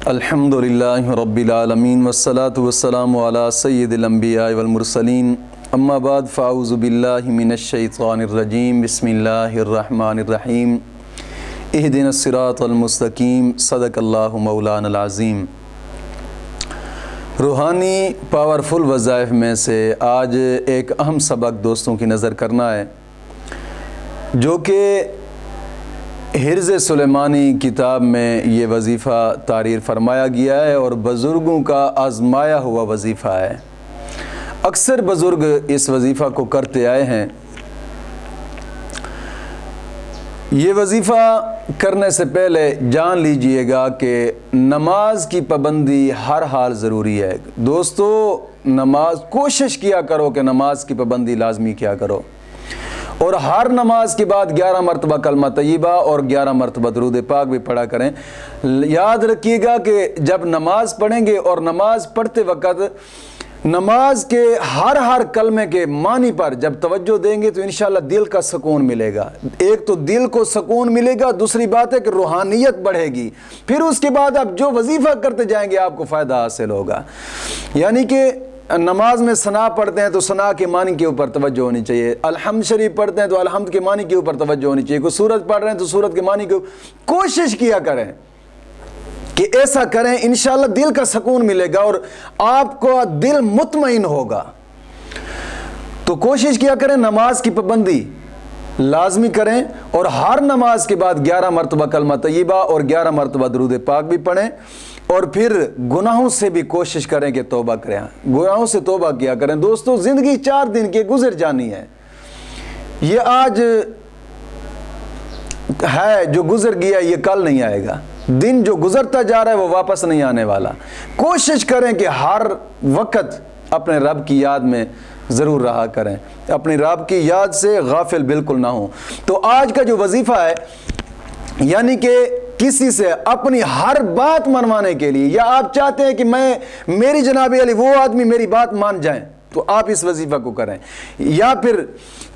الحمدللہ رب العالمین والصلاة والسلام علی سید الانبیاء والمرسلین اما بعد فاعوذ باللہ من الشیطان الرجیم بسم اللہ الرحمن الرحیم اہدنا الصراط المستقیم صدق اللہ مولانا العظیم۔ روحانی پاورفل وظائف میں سے آج ایک اہم سبق دوستوں کی نظر کرنا ہے جو کہ حرز سلیمانی کتاب میں یہ وظیفہ تعریر فرمایا گیا ہے اور بزرگوں کا آزمایا ہوا وظیفہ ہے۔ اکثر بزرگ اس وظیفہ کو کرتے آئے ہیں۔ یہ وظیفہ کرنے سے پہلے جان لیجئے گا کہ نماز کی پابندی ہر حال ضروری ہے۔ دوستو نماز کوشش کیا کرو کہ نماز کی پابندی لازمی کیا کرو، اور ہر نماز کے بعد 11 مرتبہ کلمہ طیبہ اور 11 مرتبہ درود پاک بھی پڑھا کریں۔ یاد رکھیے گا کہ جب نماز پڑھیں گے اور نماز پڑھتے وقت نماز کے ہر کلمے کے معنی پر جب توجہ دیں گے تو انشاءاللہ دل کا سکون ملے گا۔ ایک تو دل کو سکون ملے گا، دوسری بات ہے کہ روحانیت بڑھے گی، پھر اس کے بعد آپ جو وظیفہ کرتے جائیں گے آپ کو فائدہ حاصل ہوگا۔ یعنی کہ نماز میں ثنا پڑھتے ہیں تو ثنا کے معنی کے اوپر توجہ ہونی چاہیے، الحمد شریف پڑھتے ہیں تو الحمد کے معنی کے اوپر توجہ ہونی چاہیے، کوئی سورت پڑھ رہے ہیں تو سورت کے معنی کے اوپر کوشش کیا کریں کہ ایسا کریں، انشاءاللہ دل کا سکون ملے گا اور آپ کو دل مطمئن ہوگا۔ تو کوشش کیا کریں نماز کی پابندی لازمی کریں اور ہر نماز کے بعد 11 مرتبہ کلمہ طیبہ اور 11 مرتبہ درود پاک بھی پڑھیں، اور پھر گناہوں سے بھی کوشش کریں کہ توبہ کریں، گناہوں سے توبہ کیا کریں۔ دوستو زندگی 4 دن کے گزر جانی ہے، یہ آج ہے جو گزر گیا یہ کل نہیں آئے گا، دن جو گزرتا جا رہا ہے وہ واپس نہیں آنے والا۔ کوشش کریں کہ ہر وقت اپنے رب کی یاد میں ضرور رہا کریں، اپنی رب کی یاد سے غافل بالکل نہ ہوں۔ تو آج کا جو وظیفہ ہے یعنی کہ کسی سے اپنی ہر بات منوانے کے لیے، یا آپ چاہتے ہیں کہ میری جناب علی وہ آدمی میری بات مان جائیں تو آپ اس وظیفہ کو کریں، یا پھر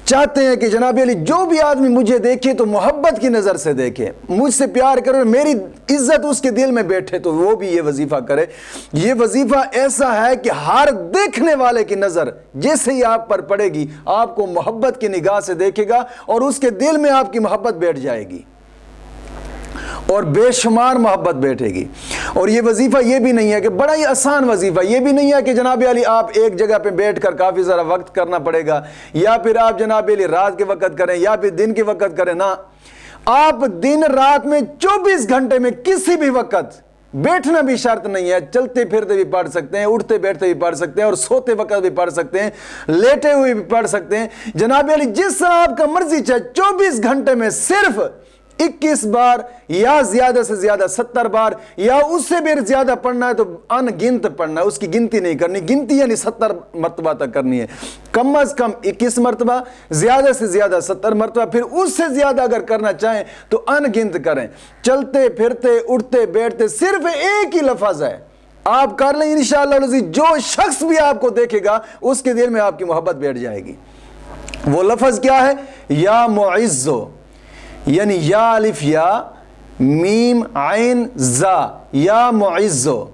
چاہتے ہیں کہ جناب علی جو بھی آدمی مجھے دیکھے تو محبت کی نظر سے دیکھے، مجھ سے پیار کرے، میری عزت اس کے دل میں بیٹھے تو وہ بھی یہ وظیفہ کرے۔ یہ وظیفہ ایسا ہے کہ ہر دیکھنے والے کی نظر جیسے ہی آپ پر پڑے گی آپ کو محبت کی نگاہ سے دیکھے گا اور اس کے دل میں آپ کی محبت بیٹھ جائے گی اور بے شمار محبت بیٹھے گی۔ اور یہ وظیفہ یہ بھی نہیں ہے کہ بڑا ہی آسان وظیفہ، یہ بھی نہیں ہے کہ جناب علی آپ ایک جگہ پہ بیٹھ کر کافی ذرا وقت کرنا پڑے گا، یا پھر آپ جناب علی رات کے وقت کریں یا پھر دن کے وقت کریں، نہ، آپ دن رات میں 24 گھنٹے میں کسی بھی وقت، بیٹھنا بھی شرط نہیں ہے، چلتے پھرتے بھی پڑھ سکتے ہیں، اٹھتے بیٹھتے بھی پڑھ سکتے ہیں، اور سوتے وقت بھی پڑھ سکتے ہیں، لیٹے ہوئے بھی پڑھ سکتے ہیں۔ جناب علی جس طرح آپ کا مرضی چاہے 24 گھنٹے میں صرف 21 بار یا زیادہ سے زیادہ 70 بار یا اس سے بھی زیادہ پڑھنا ہے تو ان گنت پڑھنا ہے، اس کی گنتی نہیں کرنی، گنتی یعنی 70 مرتبہ تک کرنی ہے، کم از کم 21 مرتبہ، زیادہ سے زیادہ 70 مرتبہ، پھر اس سے زیادہ اگر کرنا چاہیں تو ان گنت کریں۔ چلتے پھرتے اٹھتے بیٹھتے صرف ایک ہی لفظ ہے، آپ کر لیں انشاءاللہ جو شخص بھی آپ کو دیکھے گا اس کے دل میں آپ کی محبت بیٹھ جائے گی۔ وہ لفظ کیا ہے؟ یا معزو، یعنی یا الف یا میم عین زا، یا معزو،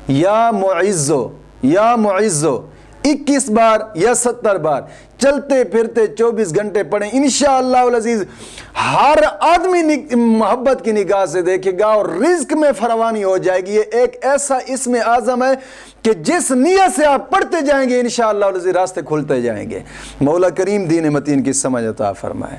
یا معزو، یا معزو 21 بار یا 70 بار، چلتے پھرتے 24 گھنٹے پڑھیں، انشاءاللہ العزیز ہر آدمی محبت کی نگاہ سے دیکھے گا اور رزق میں فراوانی ہو جائے گی۔ یہ ایک ایسا اسم اعظم ہے کہ جس نیت سے آپ پڑھتے جائیں گے انشاءاللہ العزیز راستے کھلتے جائیں گے۔ مولا کریم دین متین کی سمجھ عطا فرمائے۔